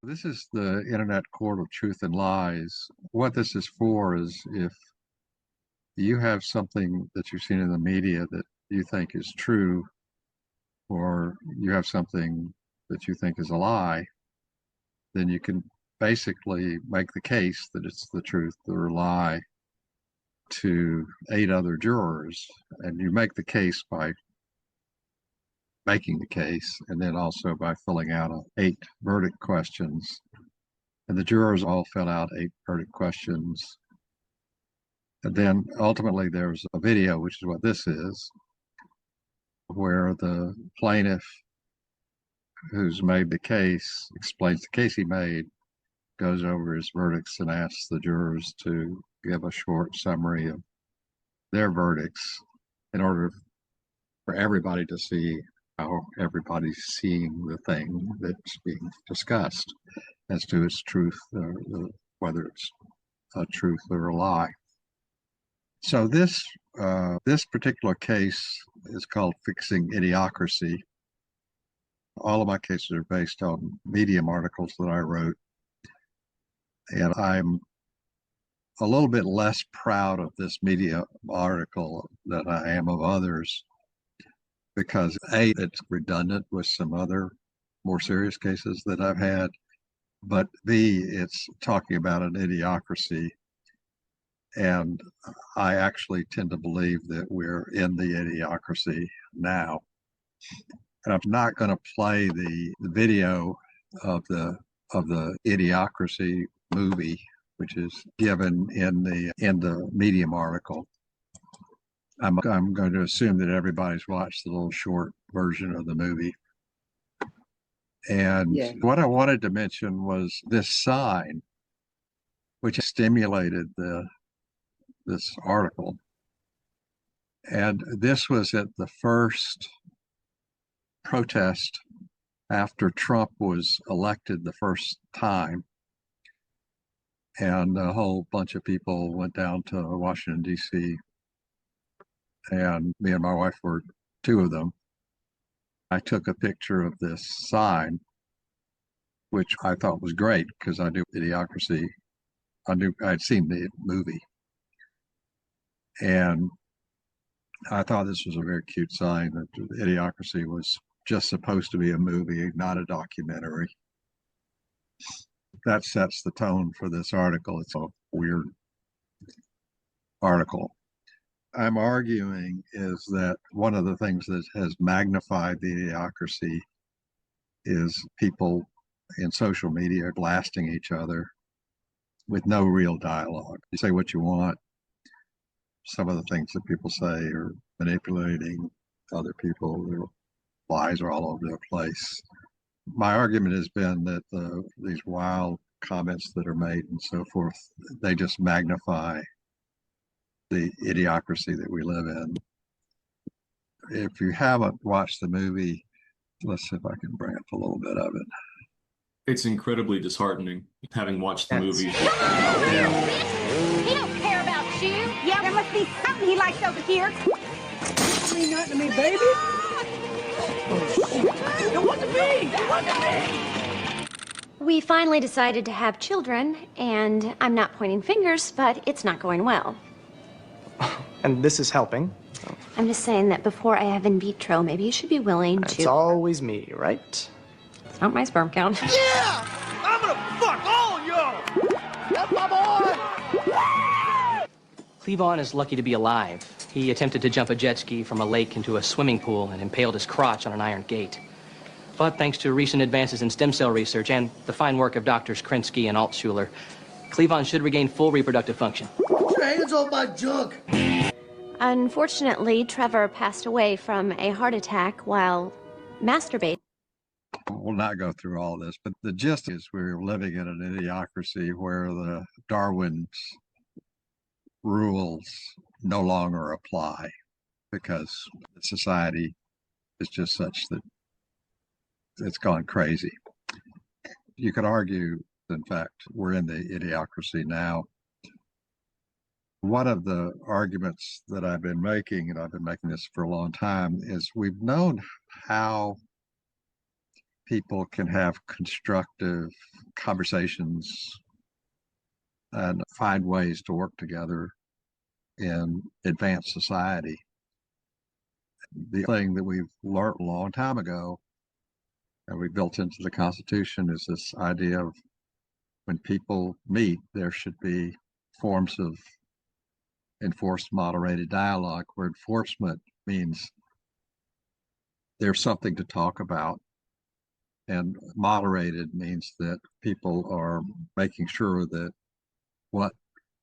This is the Internet Court of Truth and Lies. What this is for is if you have something that you've seen in the media that you think is true, or you have something that you think is a lie, then you can basically make the case that it's the truth or a lie to 8 other jurors. And you make the case by making the case and then also by filling out 8 verdict questions. And the jurors all fill out 8 verdict questions. And then ultimately there's a video, which is what this is, where the plaintiff who's made the case explains the case he made, goes over his verdicts, and asks the jurors to give a short summary of their verdicts in order for everybody to see how everybody's seeing the thing that's being discussed as to its truth, whether it's a truth or a lie. So this particular case is called Fixing Idiocracy. All of my cases are based on Medium articles that I wrote, and I'm a little bit less proud of this Medium article than I am of others because A, it's redundant with some other more serious cases that I've had, but B, it's talking about an idiocracy. And I actually tend to believe that we're in the idiocracy now. And I'm not going to play the video of the Idiocracy movie, which is given in the Medium article. I'm going to assume that everybody's watched the little short version of the movie. And what I wanted to mention was this sign, which stimulated this article. And this was at the first protest after Trump was elected the first time. And a whole bunch of people went down to Washington, D.C. And me and my wife were 2 of them. I took a picture of this sign, which I thought was great because I knew Idiocracy. I'd seen the movie. And I thought this was a very cute sign that Idiocracy was just supposed to be a movie, not a documentary. That sets the tone for this article. It's a weird article. I'm arguing is that one of the things that has magnified the Idiocracy is people in social media blasting each other with no real dialogue. You say what you want. Some of the things that people say are manipulating other people. Their lies are all over the place. My argument has been that these wild comments that are made and so forth, they just magnify the idiocracy that we live in. If you haven't watched the movie, let's see if I can bring up a little bit of it. It's incredibly disheartening having watched the movie. Yeah. He don't care about you. Yeah, there must be something he likes over here. Ain't nothing to me, baby. It wasn't me. It wasn't me. We finally decided to have children, and I'm not pointing fingers, but it's not going well. And this is helping. I'm just saying that before I have in vitro, maybe you should be willing to... It's always me, right? It's not my sperm count. Yeah! I'm gonna fuck all of y'all! That's my boy! Cleavon is lucky to be alive. He attempted to jump a jet ski from a lake into a swimming pool and impaled his crotch on an iron gate. But thanks to recent advances in stem cell research and the fine work of Doctors Krinsky and Altshuler, Cleavon should regain full reproductive function. Get your hands off my junk! Unfortunately, Trevor passed away from a heart attack while masturbating. We'll not go through all this, but the gist is we're living in an idiocracy where the Darwin's rules no longer apply because society is just such that it's gone crazy. You could argue, in fact, we're in the idiocracy now. One of the arguments that I've been making, and I've been making this for a long time, is we've known how people can have constructive conversations and find ways to work together in advanced society. The thing that we've learned a long time ago and we built into the Constitution is this idea of when people meet, there should be forms of enforced moderated dialogue, where enforcement means there's something to talk about, and moderated means that people are making sure that what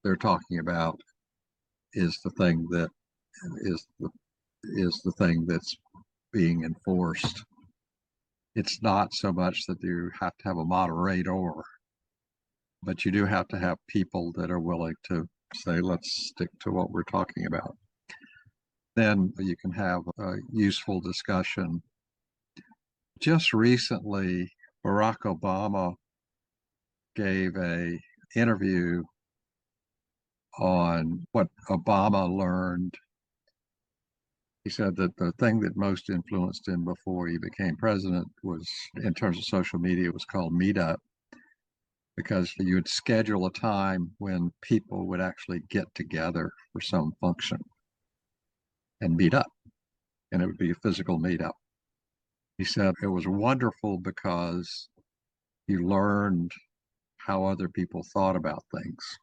they're talking about is the thing that is the thing that's being enforced. It's not so much that you have to have a moderator, but you do have to have people that are willing to say, let's stick to what we're talking about. Then you can have a useful discussion. Just recently, Barack Obama gave an interview on what Obama learned. He said that the thing that most influenced him before he became president was, in terms of social media, was called Meetup, because you would schedule a time when people would actually get together for some function and meet up, and it would be a physical meetup. He said it was wonderful because you learned how other people thought about things.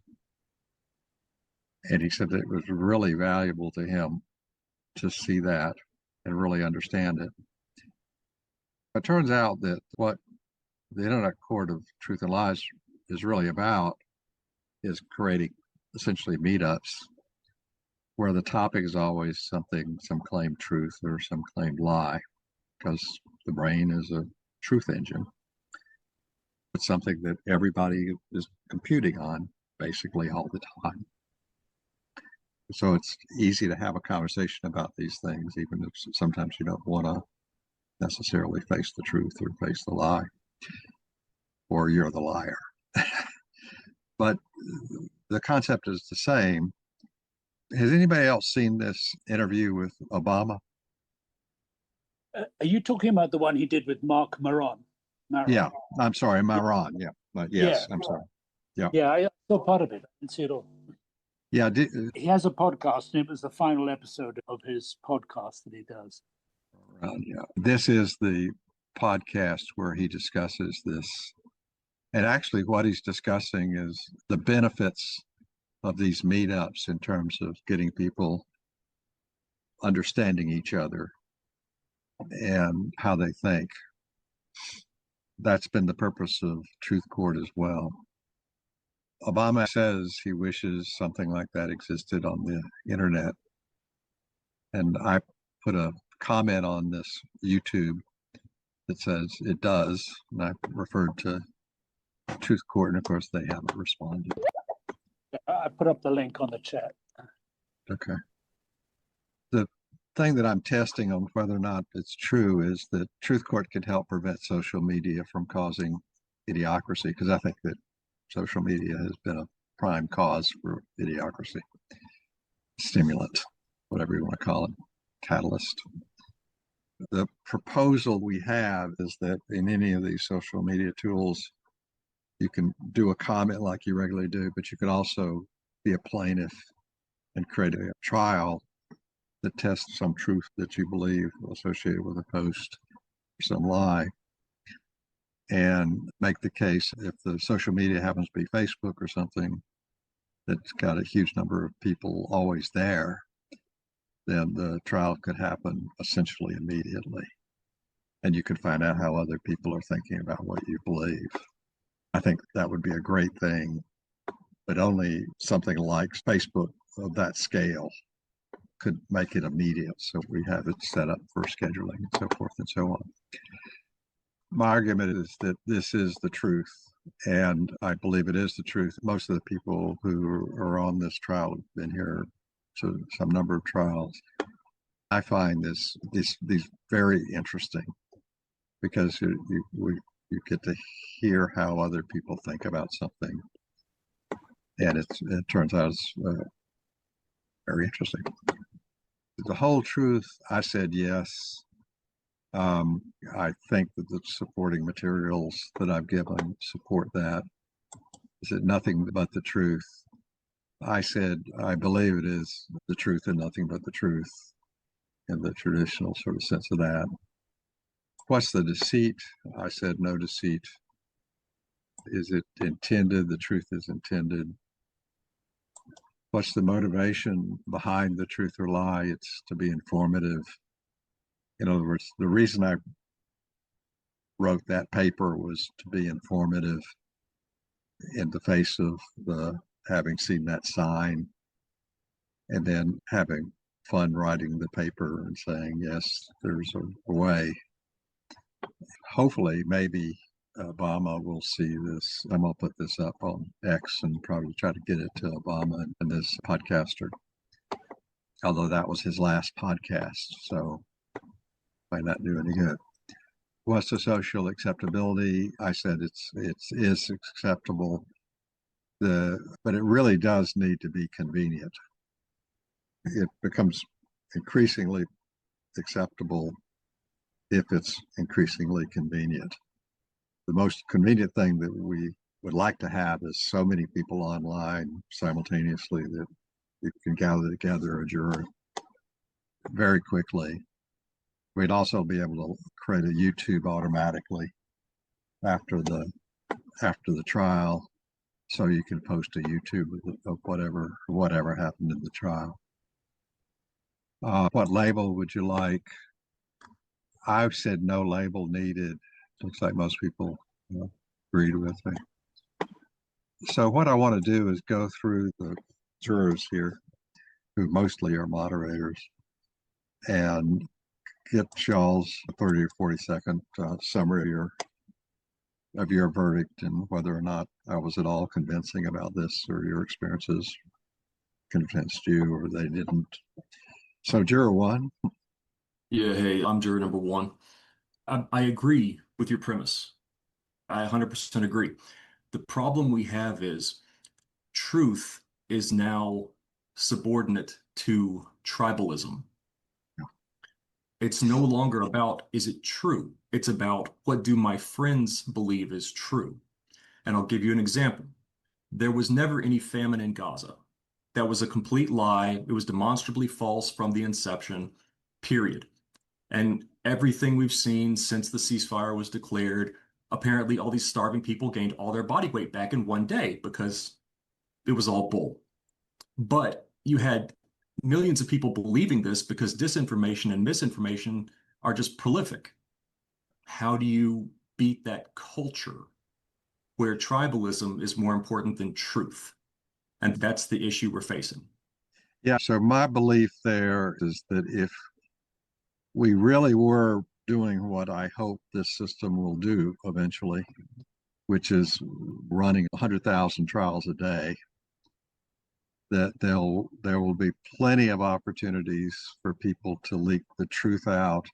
And he said that it was really valuable to him to see that and really understand it. It turns out that what the Internet Court of Truth and Lies is really about is creating essentially meetups where the topic is always something, some claimed truth or some claimed lie, because the brain is a truth engine. It's something that everybody is computing on basically all the time. So it's easy to have a conversation about these things, even if sometimes you don't want to necessarily face the truth or face the lie, or you're the liar. But the concept is the same. Has anybody else seen this interview with Obama? Are you talking about the one he did with Mark Maron? Yeah, I'm sorry, Maron. Yeah, but yes, Yeah. I'm sorry. Yeah, Yeah, I saw part of it. I didn't see it all. yeah. He has a podcast, and it was the final episode of his podcast that he does. Yeah. This is the podcast where he discusses this. And actually, what he's discussing is the benefits of these meetups in terms of getting people understanding each other and how they think. That's been the purpose of Truth Court as well. Obama says he wishes something like that existed on the internet. And I put a comment on this YouTube that says it does. And I referred to Truth Court, and of course they haven't responded. I put up the link on the chat. Okay. The thing that I'm testing on whether or not it's true is that Truth Court can help prevent social media from causing idiocracy, because I think that social media has been a prime cause for idiocracy. Stimulant, whatever you want to call it, catalyst. The proposal we have is that in any of these social media tools, you can do a comment like you regularly do, but you could also be a plaintiff and create a trial that tests some truth that you believe associated with a post or some lie, and make the case if the social media happens to be Facebook or something that's got a huge number of people always there, then the trial could happen essentially immediately. And you could find out how other people are thinking about what you believe. I think that would be a great thing, but only something like Facebook of that scale could make it immediate. So we have it set up for scheduling and so forth and so on. My argument is that this is the truth, and I believe it is the truth. Most of the people who are on this trial have been here to some number of trials. I find these very interesting because you get to hear how other people think about something, and it turns out it's very interesting. The whole truth, I said yes. I think that the supporting materials that I've given support that. Is it nothing but the truth? I said, I believe it is the truth and nothing but the truth in the traditional sort of sense of that. What's the deceit? I said, no deceit. Is it intended? The truth is intended. What's the motivation behind the truth or lie? It's to be informative. In other words, the reason I wrote that paper was to be informative in the face of the having seen that sign and then having fun writing the paper and saying, yes, there's a way. Hopefully, maybe Obama will see this. I'm going to put this up on X and probably try to get it to Obama and this podcaster. Although that was his last podcast, so might not do any good. What's the social acceptability? I said it is acceptable. But it really does need to be convenient. It becomes increasingly acceptable if it's increasingly convenient. The most convenient thing that we would like to have is so many people online simultaneously that you can gather together a jury very quickly. We'd also be able to create a YouTube automatically after the trial, so you can post a YouTube of whatever happened in the trial. What label would you like? I've said no label needed. Looks like most people agreed with me. So what I want to do is go through the jurors here, who mostly are moderators, and get y'all's 30 or 40-second summary of your verdict and whether or not I was at all convincing about this, or your experiences convinced you or they didn't. So juror one. Yeah, hey, I'm juror number one. I agree with your premise. I 100% agree. The problem we have is truth is now subordinate to tribalism. It's no longer about, is it true? It's about, what do my friends believe is true? And I'll give you an example. There was never any famine in Gaza. That was a complete lie. It was demonstrably false from the inception, period. And everything we've seen since the ceasefire was declared, apparently all these starving people gained all their body weight back in one day because it was all bull. But you had millions of people believing this because disinformation and misinformation are just prolific. How do you beat that culture where tribalism is more important than truth? And that's the issue we're facing. Yeah, so my belief there is that if we really were doing what I hope this system will do eventually, which is running 100,000 trials a day, that there will be plenty of opportunities for people to leak the truth out.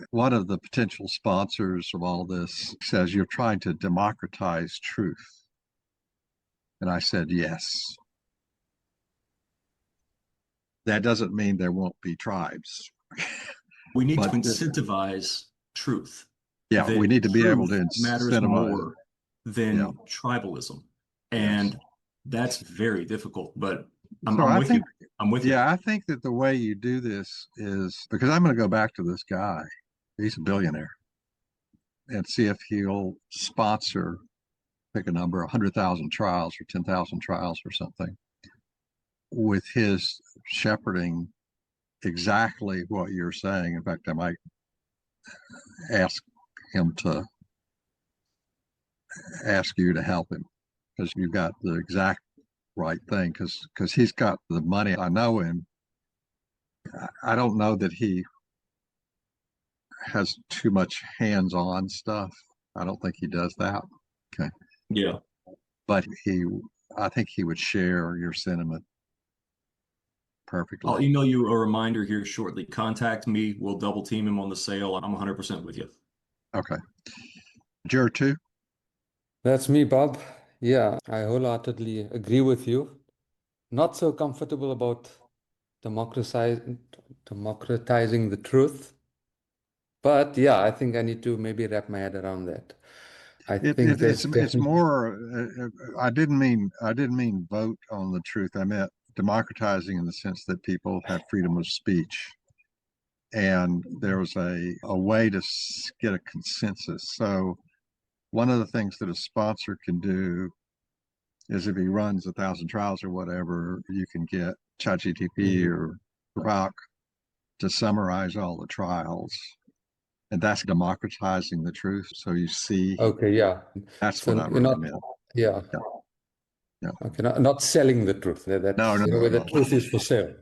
One of the potential sponsors of all this says you're trying to democratize truth. And I said, yes. That doesn't mean there won't be tribes. We need to incentivize truth. Yeah, we need to be able to matters more than tribalism. And yes. That's very difficult, but I'm with you. I'm with you. Yeah, I think that the way you do this is, because I'm going to go back to this guy. He's a billionaire, and see if he'll sponsor, pick a number, 100,000 trials or 10,000 trials or something, with his shepherding exactly what you're saying. In fact, I might ask him to ask you to help him, because you've got the exact right thing, because he's got the money. I know him. I don't know that he has too much hands-on stuff. I don't think he does that. Okay. Yeah. But I think he would share your sentiment perfectly. I'll email you a reminder here shortly. Contact me. We'll double team him on the sale. I'm 100% with you. Okay. Juror two. That's me, Bob. Yeah, I wholeheartedly agree with you. Not so comfortable about democratizing the truth. But yeah, I think I need to maybe wrap my head around that. I think there's It's definitely more. I didn't mean vote on the truth. I meant democratizing in the sense that people have freedom of speech, and there was a way to get a consensus. So one of the things that a sponsor can do is if he runs 1,000 trials or whatever, you can get ChatGPT or Grok to summarize all the trials. And that's democratizing the truth. So you see, okay. Yeah. that's So what I you're really not. meant. Yeah. Yeah. Yeah. Okay. Not selling the truth. No, That's no, where the no. truth is for sale.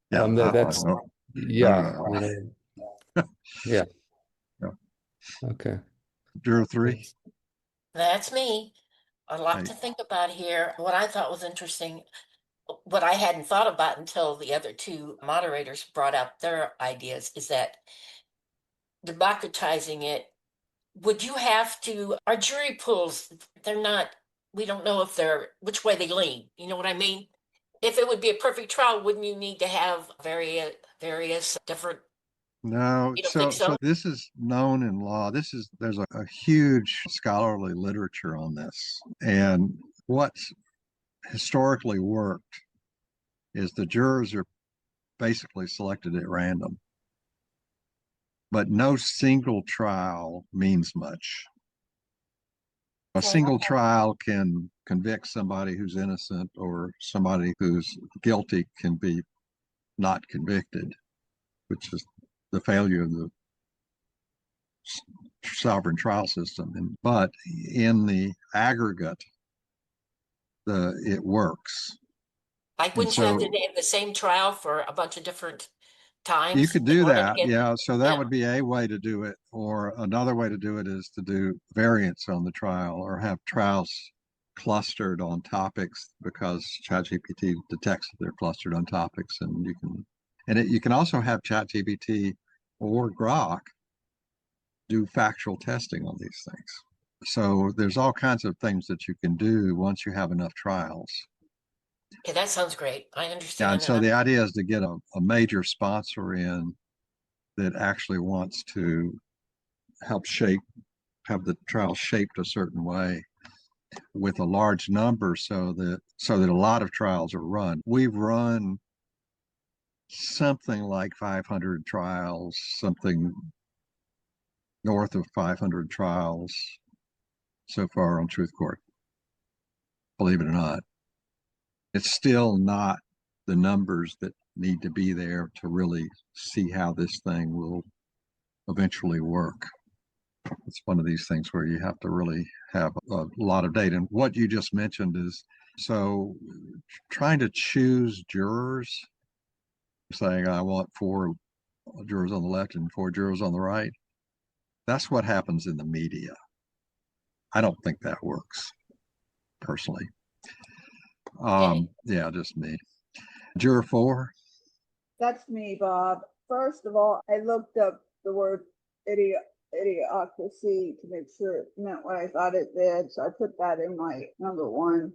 Yeah. That's No, yeah. no. Yeah. Yeah. Okay. Juror 3. That's me. A lot Hey. to think about here. What I thought was interesting, what I hadn't thought about until the other two moderators brought up their ideas, is that democratizing it, would you have to, our jury pools, they're not, we don't know if they're, which way they lean. You know what I mean? If it would be a perfect trial, wouldn't you need to have various different, No, you don't think so so? this is known in law. There's a huge scholarly literature on this. And what's historically worked is the jurors are basically selected at random. But no single trial means much. A Okay. single trial can convict somebody who's innocent, or somebody who's guilty can be not convicted, which is the failure of the sovereign trial system. But in the aggregate, it works. Like, And wouldn't you have to so have the same trial for a bunch of different you times could in do order to that, get, yeah. So that yeah. would be a way to do it, or another way to do it is to do variants on the trial, or have trials clustered on topics, because ChatGPT detects that they're clustered on topics, and you can also have ChatGPT or Grok do factual testing on these things. So there's all kinds of things that you can do once you have enough trials. Okay, that sounds great. I Yeah, and understand so that. the idea is to get a major sponsor in that actually wants to help have the trial shaped a certain way with a large number, so that a lot of trials are run. We've run something like 500 trials, something north of 500 trials so far on Truth Court. Believe it or not, it's still not the numbers that need to be there to really see how this thing will eventually work. It's one of these things where you have to really have a lot of data. And what you just mentioned is, so trying to choose jurors, saying I want 4 jurors on the left and 4 jurors on the right, that's what happens in the media. I don't think that works, personally. Okay. Yeah, just me. Juror 4. That's me, Bob. First of all, I looked up the word idiocracy to make sure it meant what I thought it did. So I put that in my number 1.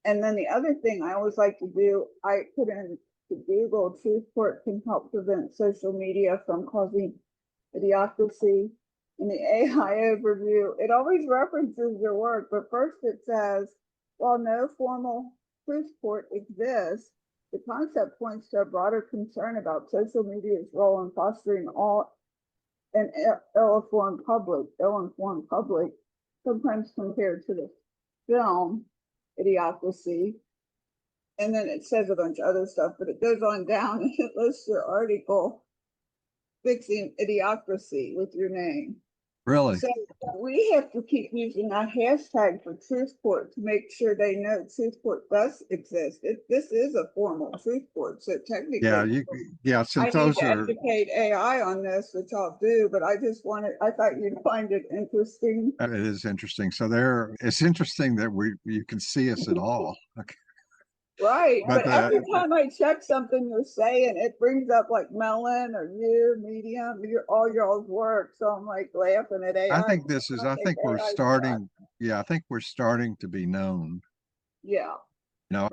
And then the other thing I always like to do, I put in to Google, Truthport can help prevent social media from causing idiocracy. In the AI overview, it always references their work, but first it says, while no formal Truthport exists, the concept points to a broader concern about social media's role in fostering an ill-informed public, sometimes compared to the film Idiocracy. And then it says a bunch of other stuff, but it goes on down and it lists your article, Fixing Idiocracy with your name. Really? So we have to keep using that hashtag for Truthport to make sure they know Truthport does exist. This is a formal Truthport, so technically, yeah. I Since need those to are, educate AI on this, which I'll do. But I thought you'd find it interesting. it is interesting. So it's interesting that you can see us at all. Okay. Right, But but every time I check something you're saying, it brings up like Melon or you, Medium, all y'all's work. So I'm like laughing at AI. I think we're starting. Yeah, I think we're starting to be known. Yeah.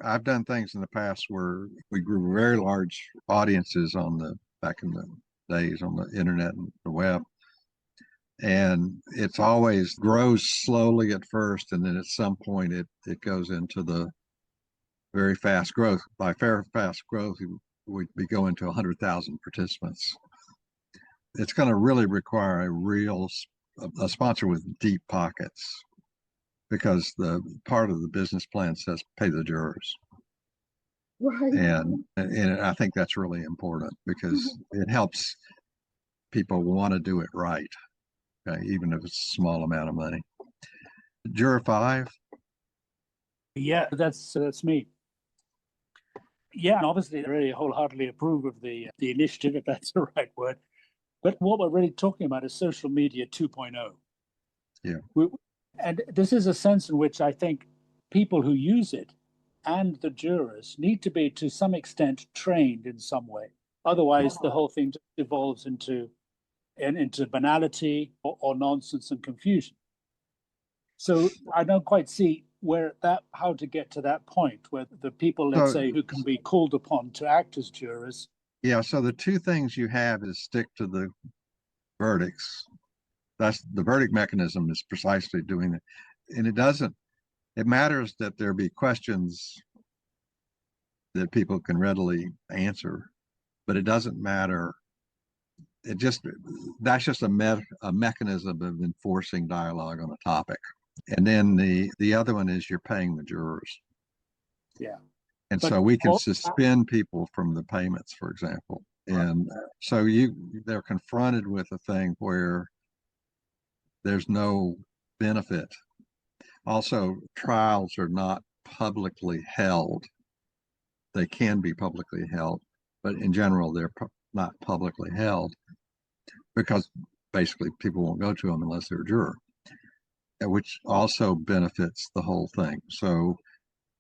I've done things in the past where we grew very large audiences back in the days on the internet and the web. And it's always grows slowly at first, and then at some point it goes into the very fast growth. By very fast growth, we'd be going to 100,000 participants. It's going to really require a sponsor with deep pockets, because the part of the business plan says pay the jurors. Right. And I think that's really important, because it helps people want to do it right, okay, even if it's a small amount of money. Juror 5. Yeah, that's me. Yeah, and obviously, I really wholeheartedly approve of the initiative, if that's the right word. But what we're really talking about is social media 2.0. Yeah. And this is a sense in which I think people who use it and the jurors need to be, to some extent, trained in some way. Otherwise, the whole thing evolves into banality or nonsense and confusion. So I don't quite see how to get to that point where the people, let's say, who can be called upon to act as jurors. Yeah, so the two things you have is stick to the verdicts. That's the verdict mechanism is precisely doing it. And it matters that there be questions that people can readily answer, but it doesn't matter. That's just a mechanism of enforcing dialogue on a topic. And then the other one is you're paying the jurors. Yeah. And so we can suspend people from the payments, for example. And so they're confronted with a thing where there's no benefit. Also, trials are not publicly held. They can be publicly held, but in general, they're not publicly held, because basically people won't go to them unless they're a juror, which also benefits the whole thing. So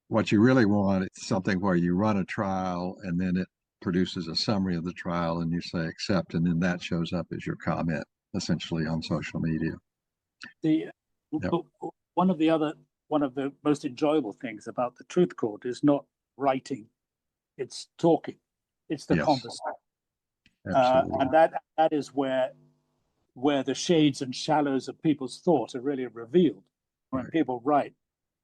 what you really want is something where you run a trial and then it produces a summary of the trial and you say accept, and then that shows up as your comment essentially on social media. One of the most enjoyable things about the Truth Court is not writing, it's talking, it's the conversation. And that is where the shades and shallows of people's thought are really revealed when people write.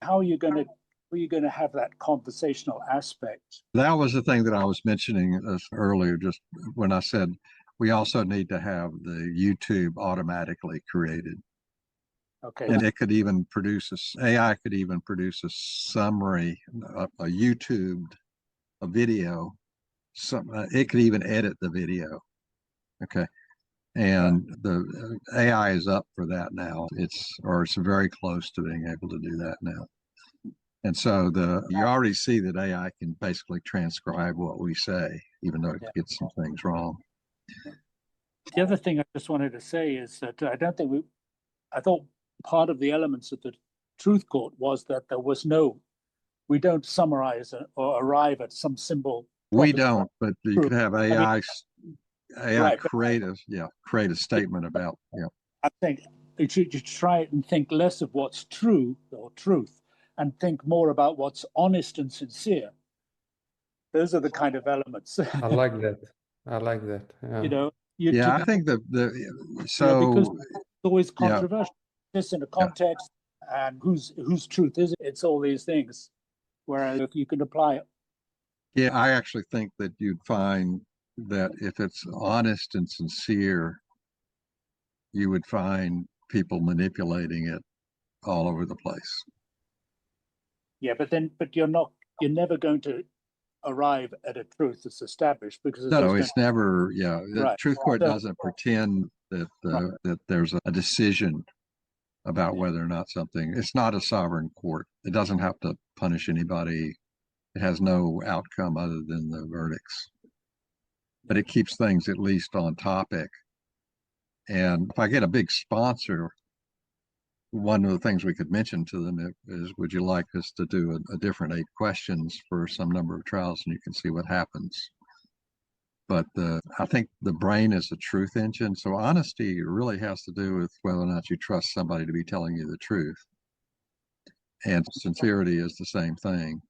How are you going to have that conversational aspect? That was the thing that I was mentioning earlier, just when I said we also need to have the YouTube automatically created. Okay. And it could even AI could even produce a summary, a video. It could even edit the video. Okay. And the AI is up for that now. It's very close to being able to do that now. And so you already see that AI can basically transcribe what we say, even though it gets some things wrong. The other thing I just wanted to say is that I thought part of the elements of the Truth Court was that we don't summarize or arrive at some symbol. We don't, but you could have AI create a statement about, I think you should try and think less of what's true or truth and think more about what's honest and sincere. Those are the kind of elements. I like that. Yeah. I think because it's always controversial. This in a context and whose truth is it? It's all these things. Whereas if you can apply it. Yeah, I actually think that you'd find that if it's honest and sincere, you would find people manipulating it all over the place. Yeah, but you're never going to arrive at a truth that's established, because it's never. Yeah, the Truth Court doesn't pretend that there's a decision about whether or not something. It's not a sovereign court. It doesn't have to punish anybody. It has no outcome other than the verdicts. But it keeps things at least on topic. And if I get a big sponsor, one of the things we could mention to them is, would you like us to do a different 8 questions for some number of trials, and you can see what happens. But I think the brain is a truth engine. So honesty really has to do with whether or not you trust somebody to be telling you the truth. And sincerity is the same thing.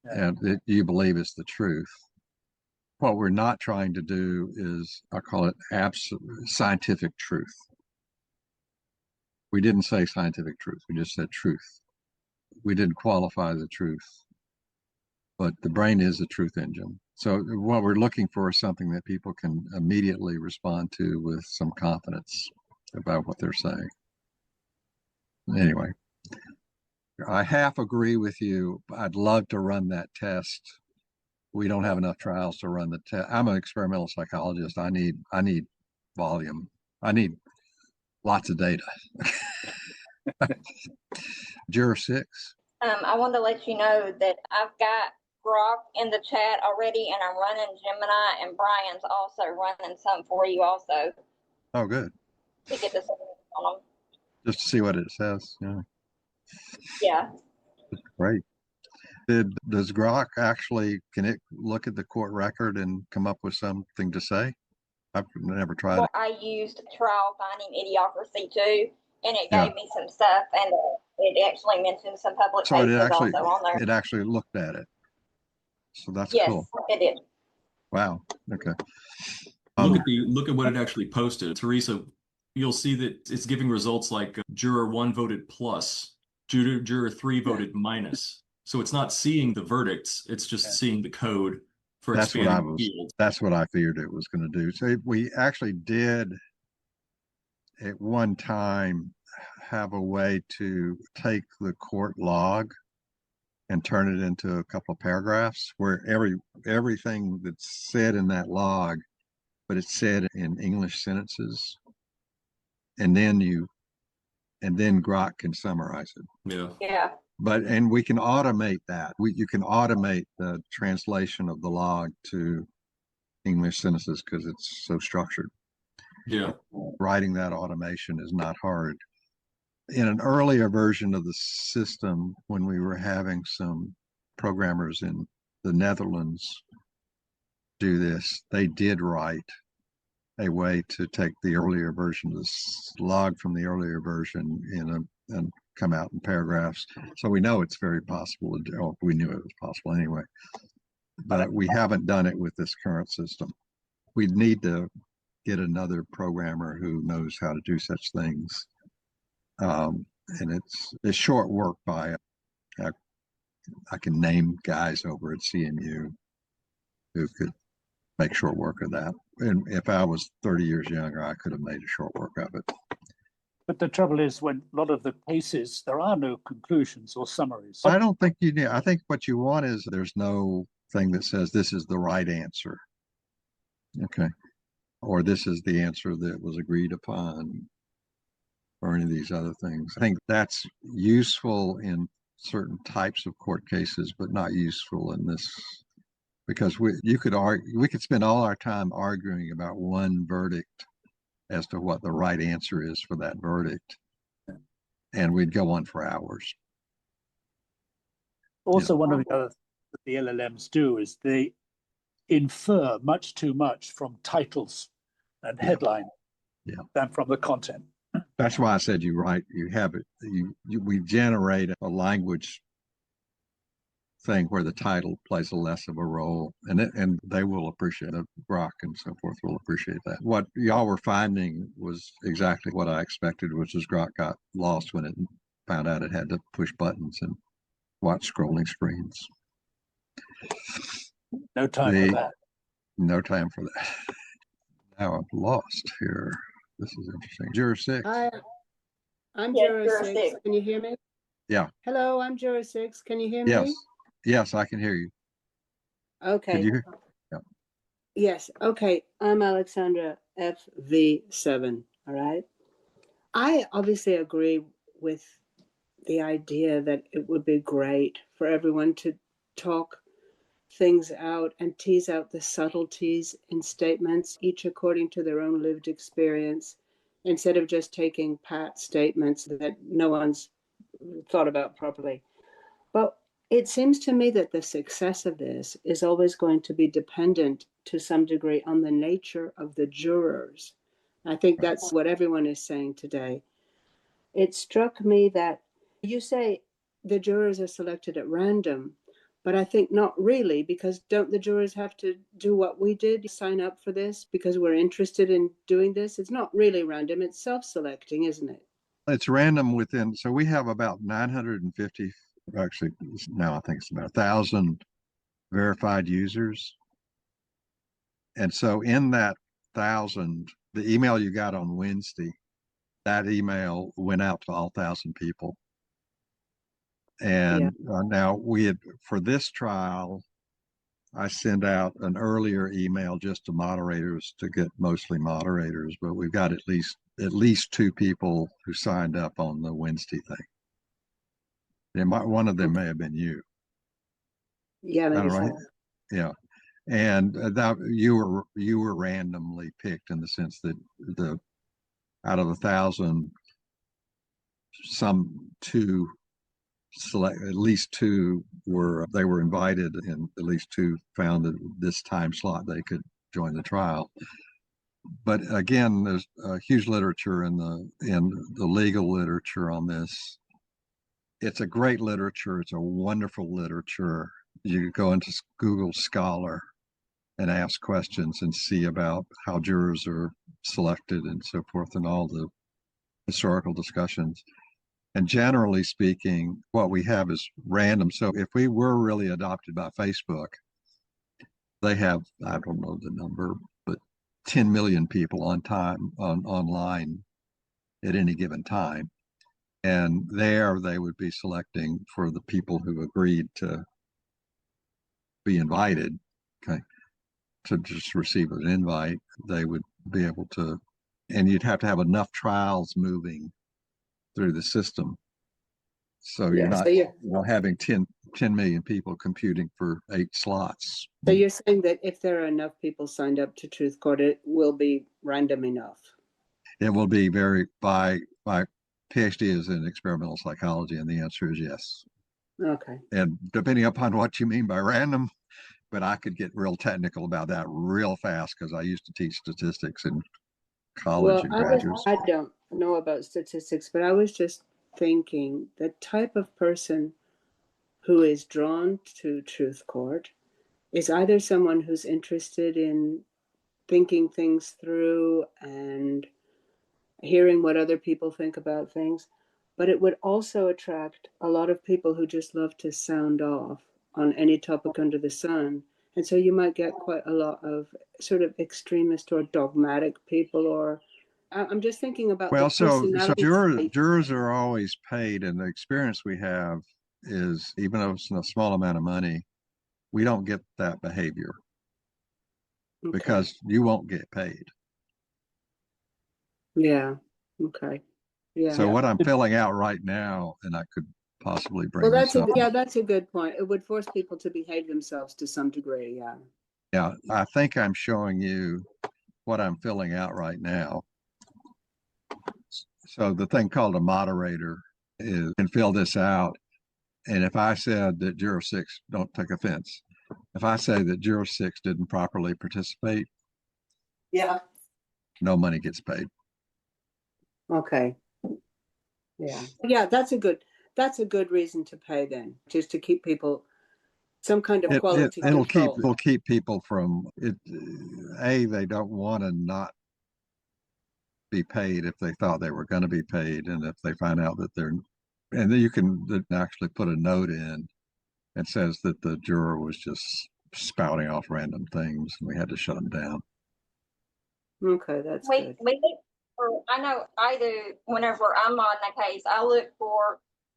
And you believe it's the truth. What we're not trying to do is, I call it absolute scientific truth. We didn't say scientific truth. We just said truth. We didn't qualify the truth, but the brain is a truth engine. So what we're looking for is something that people can immediately respond to with some confidence about what they're saying. Anyway, I half agree with you. I'd love to run that test. We don't have enough trials to run the test. I'm an experimental psychologist. I need volume. I need lots of data. Juror 6. I wanted to let you know that I've got Grok in the chat already, and I'm running Gemini, and Brian's also running some for you also. Oh, good. To get this on them. Just to see what it says. Yeah. Yeah. Great. Does Grok actually, can it look at the court record and come up with something to say? I've never tried it. I used trial finding Idiocracy too, and it Yeah. gave me some stuff, and it actually mentioned some public So cases it actually, also on there. it actually looked at it. So that's Yes, cool. it did. Wow. Okay. Look at what it actually posted. Teresa, you'll see that it's giving results like juror 1 voted plus, juror 3 voted minus. So it's not seeing the verdicts, it's just seeing the code for expanding the field. That's what I feared it was going to do. So we actually did at one time have a way to take the court log and turn it into a couple of paragraphs where everything that's said in that log, but it's said in English sentences, and then Grok can summarize it. Yeah. Yeah. And we can automate that. You can automate the translation of the log to English sentences because it's so structured. Yeah. Writing that automation is not hard. In an earlier version of the system, when we were having some programmers in the Netherlands do this, they did write a way to take the earlier version of this log from the earlier version and come out in paragraphs. So we know it's very possible to do. Oh, we knew it was possible anyway, but we haven't done it with this current system. We need to get another programmer who knows how to do such things. And it's short work by, I can name guys over at CMU who could make short work of that. And if I was 30 years younger, I could have made a short work of it. But the trouble is, when a lot of the cases, there are no conclusions or summaries. I don't think you need. I think what you want is there's no thing that says this is the right answer. Okay. Or this is the answer that was agreed upon, or any of these other things. I think that's useful in certain types of court cases, but not useful in this, because we could spend all our time arguing about one verdict as to what the right answer is for that verdict, and we'd go on for hours. Also, one of the other things that the LLMs do is they infer much too much from titles and headline than from the content. That's why I said we generate a language thing where the title plays a less of a role, and they will appreciate it. Grok and so forth will appreciate that. What y'all were finding was exactly what I expected, which is Grok got lost when it found out it had to push buttons and watch scrolling screens. No time for that. No time for that. Now I'm lost here. This is interesting. Juror 6. Hi, I'm Yes, Juror Juror 6. 6. Can you hear me? Yeah. Hello, I'm Juror 6. Can you hear Yes. me? Yes, I can hear you. Okay. Can you hear? Yeah. Yes. Okay. I'm Alexandra FV7. All right. I obviously agree with the idea that it would be great for everyone to talk things out and tease out the subtleties in statements, each according to their own lived experience, instead of just taking pat statements that no one's thought about properly. But it seems to me that the success of this is always going to be dependent to some degree on the nature of the jurors. I think that's what everyone is saying today. It struck me that you say the jurors are selected at random, But I think not really, because don't the jurors have to do what we did, sign up for this because we're interested in doing this? It's not really random, it's self-selecting, isn't it? It's random within, so we have about 950, actually now I think it's about 1,000 verified users. And so in that 1,000, the email you got on Wednesday, that email went out to all 1,000 people. And now we had, for this trial, I send out an earlier email just to moderators to get mostly moderators, but we've got at least 2 people who signed up on the Wednesday thing. One of them may have been you. Yeah, maybe right? so. Yeah. And that you were randomly picked in the sense that out of 1,000, at least 2 were invited, and at least 2 found that this time slot they could join the trial. But again, there's a huge literature in the legal literature on this. It's a great literature. It's a wonderful literature. You could go into Google Scholar and ask questions and see about how jurors are selected and so forth, and all the historical discussions. And generally speaking, what we have is random. So if we were really adopted by Facebook, they have, I don't know the number, but 10 million people online at any given time. And there they would be selecting for the people who agreed to be invited, okay, to just receive an invite. They would be able to, and you'd have to have enough trials moving through the system. So you're not having 10 million people computing for 8 slots. So you're saying that if there are enough people signed up to Truth Court, it will be random enough? It will be my PhD is in experimental psychology, and the answer is yes. Okay. And depending upon what you mean by random, but I could get real technical about that real fast because I used to teach statistics in college and graduate school. I don't know about statistics, but I was just thinking the type of person who is drawn to Truth Court is either someone who's interested in thinking things through and hearing what other people think about things, but it would also attract a lot of people who just love to sound off on any topic under the sun. And so you might get quite a lot of sort of extremist or dogmatic people, or I'm just thinking about so jurors are always paid, and the experience we have is, even though it's a small amount of money, we don't get that behavior because you won't get paid. Yeah. Okay. Yeah. So what I'm filling out right now, and I could possibly bring that's this up. That's a good point. It would force people to behave themselves to some degree. Yeah. Yeah. I think I'm showing you what I'm filling out right now. So the thing called a moderator can fill this out. And if I said that juror 6, don't take offense, if I say that juror 6 didn't properly participate, no money gets paid. Okay. Yeah, that's a good reason to pay then, just to keep people some kind of quality control. It'll keep people from it. They don't want to not be paid if they thought they were going to be paid, and if they find out that and then you can actually put a note in and says that the juror was just spouting off random things and we had to shut them down. Okay, that's good. I know I do, whenever I'm on the case, I look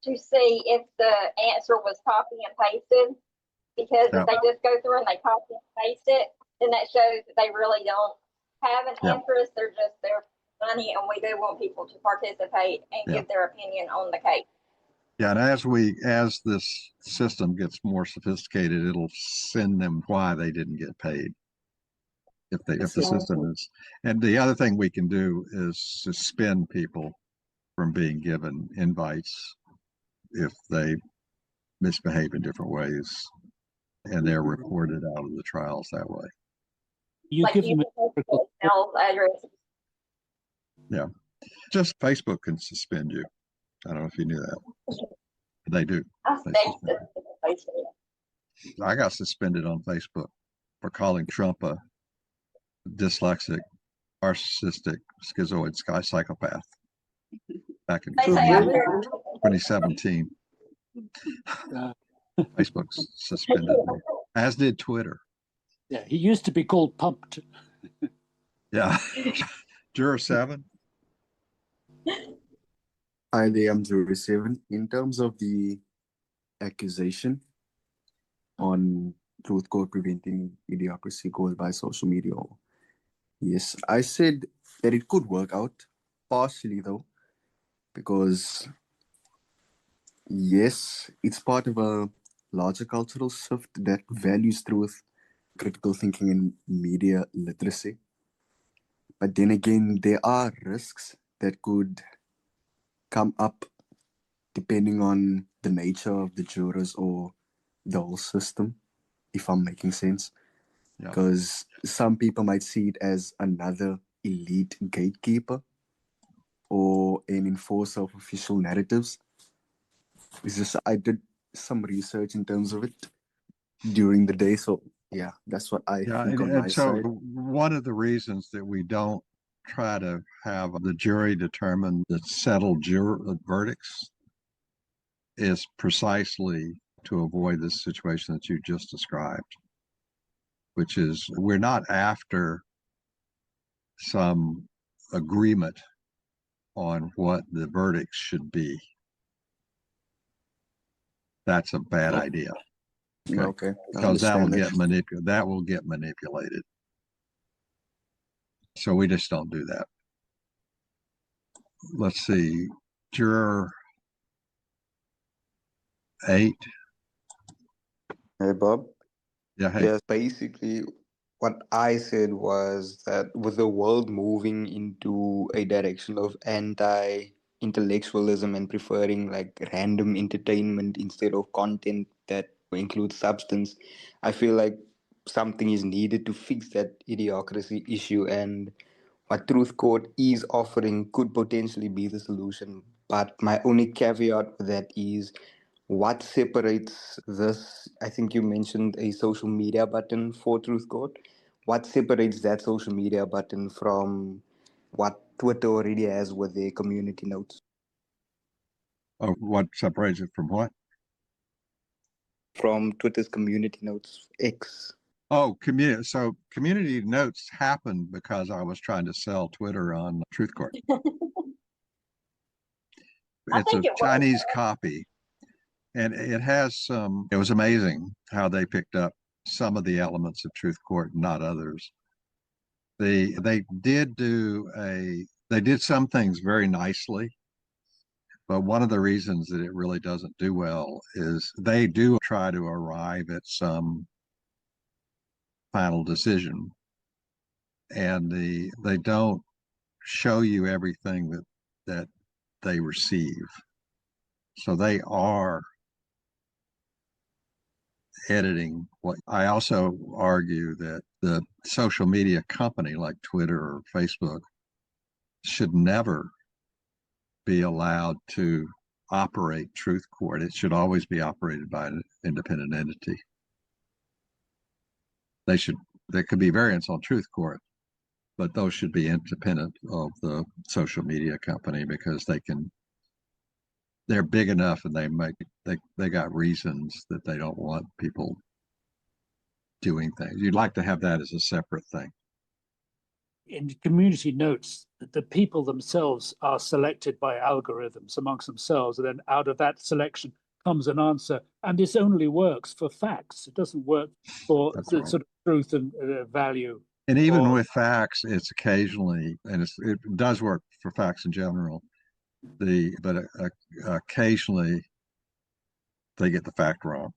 to see if the answer was copy and pasted, because if they just go through and they copy and paste it, then that shows that they really don't have an interest. They're just there for money, and we do want people to participate and give their opinion on the case. Yeah, and as this system gets more sophisticated, it'll send them why they didn't get paid. If the system is, and the other thing we can do is suspend people from being given invites if they misbehave in different ways, and they're reported out of the trials that way. You give them address. Yeah, just Facebook can suspend you. I don't know if you knew that. They do. I got suspended on Facebook for calling Trump a dyslexic, narcissistic, schizoid psychopath back in They say I'm 2017. Facebook suspended me, as did Twitter. Yeah, he used to be called Pumped. Yeah. Juror 7. Hi there, I'm Juror 7. In terms of the accusation on Truth Court preventing idiocracy caused by social media, yes, I said that it could work out, partially though, because yes, it's part of a larger cultural shift that values truth, critical thinking, and media literacy. But then again, there are risks that could come up depending on the nature of the jurors or the whole system, if I'm making sense. Because some people might see it as another elite gatekeeper or an enforcer of official narratives. It's just I did some research in terms of it during the day, so yeah, that's what I think on my so side. one of the reasons that we don't try to have the jury determine the settled verdicts is precisely to avoid this situation that you just described, which is we're not after some agreement on what the verdict should be. That's a bad idea. Okay. Because that will get manipulated. So we just don't do that. Let's see. Juror 8. Hey, Bob. Yeah, hey. Yes, basically, what I said was that with the world moving into a direction of anti-intellectualism and preferring like random entertainment instead of content that includes substance, I feel like something is needed to fix that idiocracy issue, and what Truth Court is offering could potentially be the solution. But my only caveat with that is what separates this. I think you mentioned a social media button for Truth Court. What separates that social media button from what Twitter already has with their community notes? Oh, what separates it from what? From Twitter's community notes, X. Oh, community. So community notes happened because I was trying to sell Twitter on Truth Court. It's a Chinese copy. And it has some, it was amazing how they picked up some of the elements of Truth Court and not others. They did some things very nicely, but one of the reasons that it really doesn't do well is they do try to arrive at some final decision, and they don't show you everything that they receive. So they are editing what I also argue that the social media company like Twitter or Facebook should never be allowed to operate Truth Court. It should always be operated by an independent entity. There could be variants on Truth Court, but those should be independent of the social media company because they're big enough and they got reasons that they don't want people doing things. You'd like to have that as a separate thing. In community notes, the people themselves are selected by algorithms amongst themselves, and then out of that selection comes an answer. And this only works for facts. It doesn't work for the sort of truth and value. And even with facts, it's occasionally, and it does work for facts in general. But occasionally they get the fact wrong.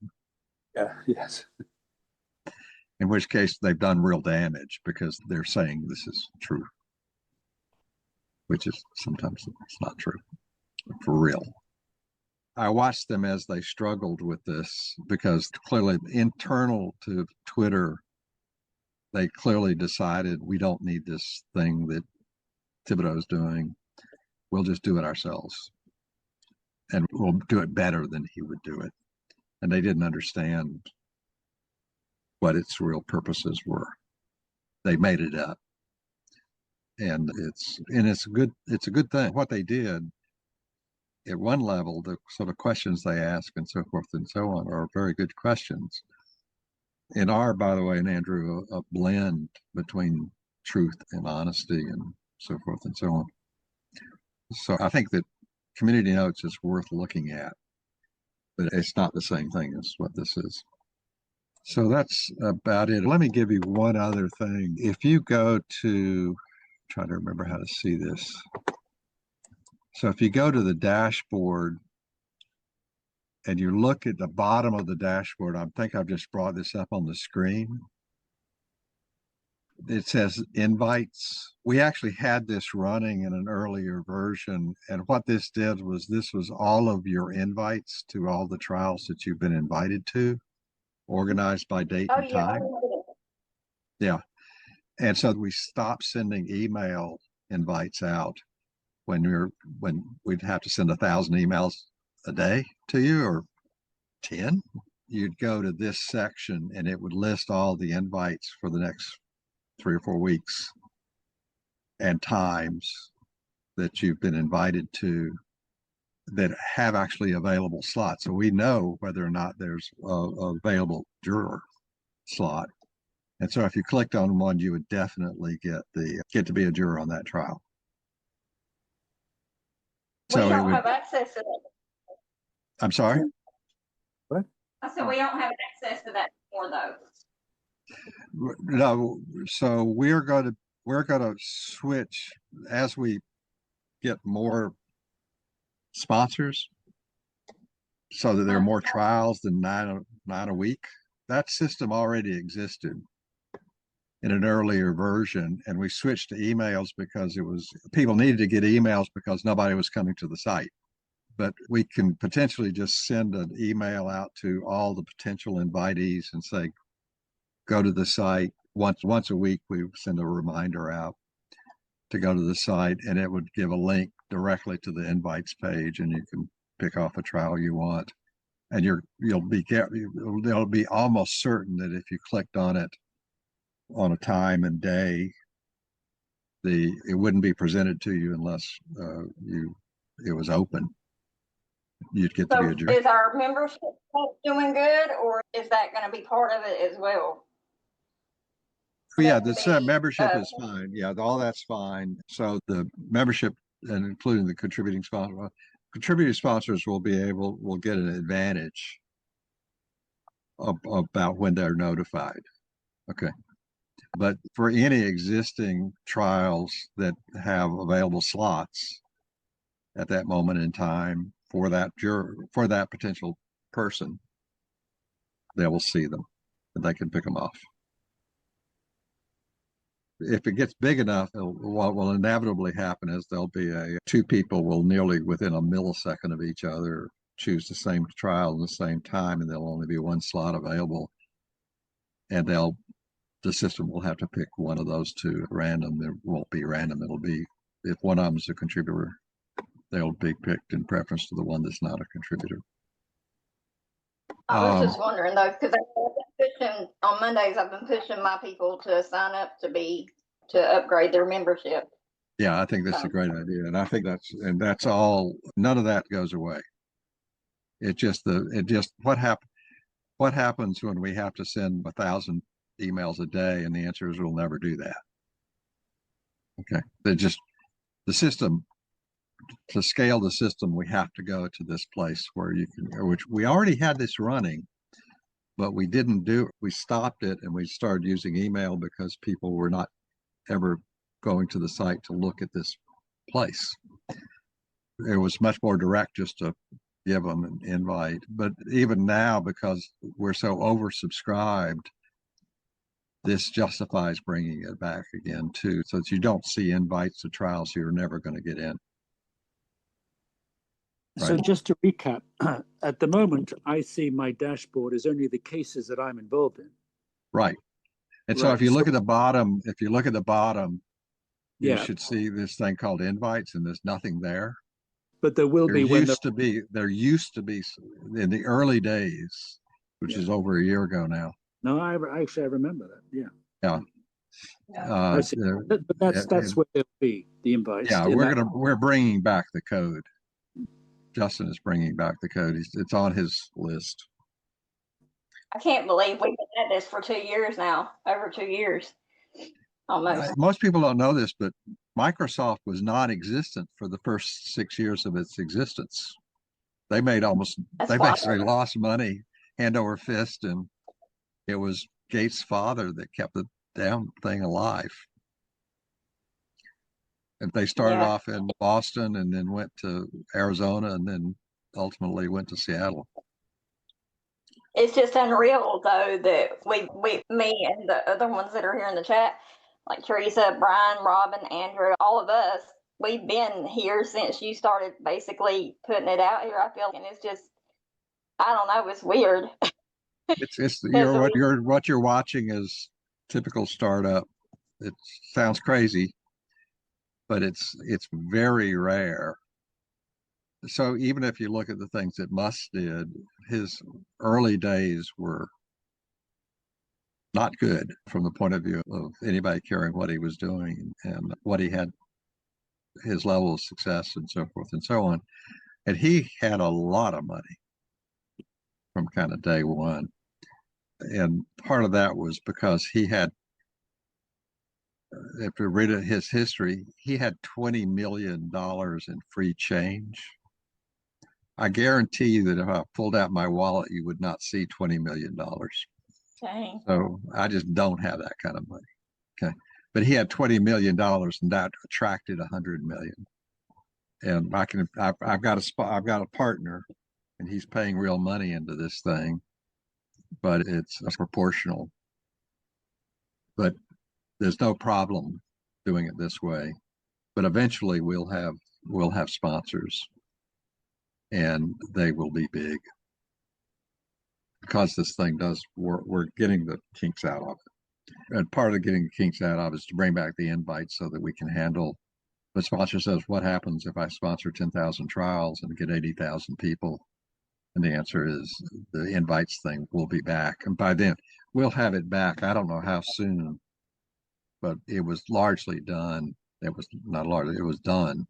Yeah. Yes. In which case they've done real damage because they're saying this is true, which is sometimes it's not true for real. I watched them as they struggled with this because clearly internal to Twitter, they clearly decided we don't need this thing that Thibodeau's doing. We'll just do it ourselves. And we'll do it better than he would do it. And they didn't understand what its real purposes were. They made it up. And it's a good thing. What they did at one level, the sort of questions they ask and so forth and so on are very good questions. And are, by the way, and Andrew, a blend between truth and honesty and so forth and so on. So I think that community notes is worth looking at, but it's not the same thing as what this is. So that's about it. Let me give you one other thing. If you go to, try to remember how to see this. So if you go to the dashboard and you look at the bottom of the dashboard, I think I've just brought this up on the screen. It says invites. We actually had this running in an earlier version. And what this did was this was all of your invites to all the trials that you've been invited to, organized by date and time. Yeah. And so we stopped sending email invites out when we'd have to send 1,000 emails a day to you, or 10. You'd go to this section and it would list all the invites for the next 3 or 4 weeks and times that you've been invited to that have actually available slots. So we know whether or not there's a available juror slot. And so if you clicked on one, you would definitely get to be a juror on that trial. We don't have access to that. I'm sorry? What? I said we don't have access to that anymore, though. No, so we're going to switch as we get more sponsors, so that there are more trials than nine a week. That system already existed in an earlier version, and we switched to emails because people needed to get emails because nobody was coming to the site. But we can potentially just send an email out to all the potential invitees and say, go to the site. Once a week, we send a reminder out to go to the site, and it would give a link directly to the invites page, and you can pick off a trial you want. And they'll be almost certain that if you clicked on it on a time and day, it wouldn't be presented to you unless it was open. You'd get to be a juror. Is our membership doing good, or is that going to be part of it as well? Yeah, the membership is fine. Yeah, all that's fine. So the membership, and including the contributing sponsors will get an advantage about when they're notified. Okay. But for any existing trials that have available slots at that moment in time for that juror, for that potential person, they will see them and they can pick them off. If it gets big enough, what will inevitably happen is there'll be two people will nearly within a millisecond of each other choose the same trial at the same time, and there'll only be one slot available. And the system will have to pick one of those two at random. It won't be random. It'll be, if one of them is a contributor, they'll be picked in preference to the one that's not a contributor. I was just wondering though, because I've been pushing on Mondays. I've been pushing my people to sign up to upgrade their membership. Yeah, I think that's a great idea, and I think that's all. None of that goes away. What happens when we have to send 1,000 emails a day, and the answer is we'll never do that. Okay, the system. To scale the system, we have to go to this place where which we already had this running, but we didn't do it. We stopped it and we started using email because people were not ever going to the site to look at this place. It was much more direct just to give them an invite. But even now, because we're so oversubscribed, this justifies bringing it back again too, so that you don't see invites to trials you're never going to get in. So just to recap, at the moment, I see my dashboard as only the cases that I'm involved in. Right. And so if you look at the bottom, you should see this thing called invites, and there's nothing there. But there used to be in the early days, which is over a year ago now, No, I actually I remember that. Yeah. Yeah. I see. But that's what they'll be, the invites. Yeah, we're bringing back the code. Justin is bringing back the code. It's on his list. I can't believe we've been at this for 2 years now, over 2 years, almost. Most people don't know this, but Microsoft was non-existent for the first 6 years of its existence. They basically lost money hand over fist, and it was Gates' father that kept the damn thing alive. And they started off in Boston and then went to Arizona and then ultimately went to Seattle. It's just unreal, though, that me and the other ones that are here in the chat, like Teresa, Brian, Robin, Andrew, all of us, we've been here since you started basically putting it out here, I feel. And it's just, I don't know, it's weird. It's what you're watching is typical startup. It sounds crazy, but it's very rare. So even if you look at the things that Musk did, his early days were not good from the point of view of anybody caring what he was doing and what he had, his level of success and so forth and so on. And he had a lot of money from kind of day one. And part of that was because he had, if you read his history, he had $20 million in free change. I guarantee you that if I pulled out my wallet, you would not see $20 million. Dang. So I just don't have that kind of money. Okay. But he had $20 million and that attracted 100 million. And I've got a partner and he's paying real money into this thing, but it's proportional. But there's no problem doing it this way. But eventually we'll have sponsors and they will be big because this thing does work. We're getting the kinks out of it. And part of getting the kinks out of it is to bring back the invites so that we can handle. The sponsor says, what happens if I sponsor 10,000 trials and get 80,000 people? And the answer is the invites thing will be back. And by then we'll have it back. I don't know how soon, but it was largely done. It was not largely, it was done.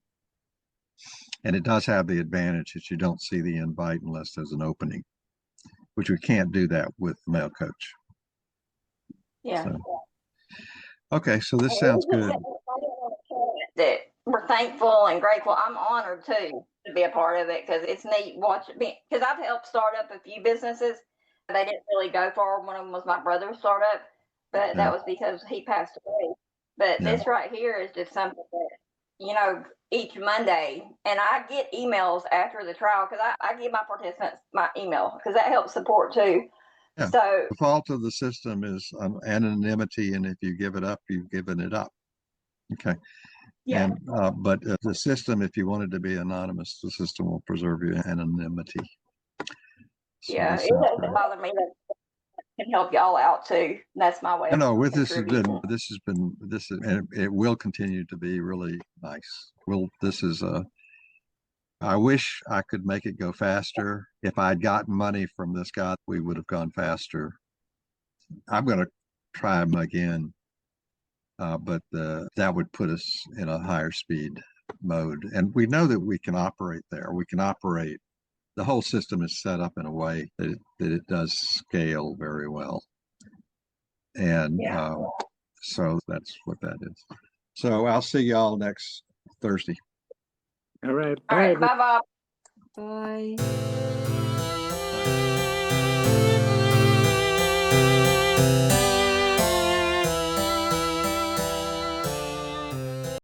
And it does have the advantage that you don't see the invite unless there's an opening, which we can't do that with the Mail Coach. Yeah. So, okay, so this sounds good. That we're thankful and grateful. I'm honored too to be a part of it because it's neat watching me. Because I've helped start up a few businesses. They didn't really go far. One of them was my brother's startup, but that was because he passed away. But this right here is just something that, each Monday, and I get emails after the trial because I give my participants my email because that helps support too. Yeah. So the fault of the system is anonymity, and if you give it up, you've given it up. Okay. Yeah. And but the system, if you wanted to be anonymous, the system will preserve your anonymity. So yeah, it doesn't bother me that can help y'all out too. That's my way. No, with this and it will continue to be really nice. I wish I could make it go faster. If I'd gotten money from this guy, we would have gone faster. I'm going to try him again, but that would put us in a higher speed mode. And we know that we can operate there. We can operate. The whole system is set up in a way that it does scale very well. And so that's what that is. So I'll see y'all next Thursday. All right. All right. Bye-bye. Bye. Bye.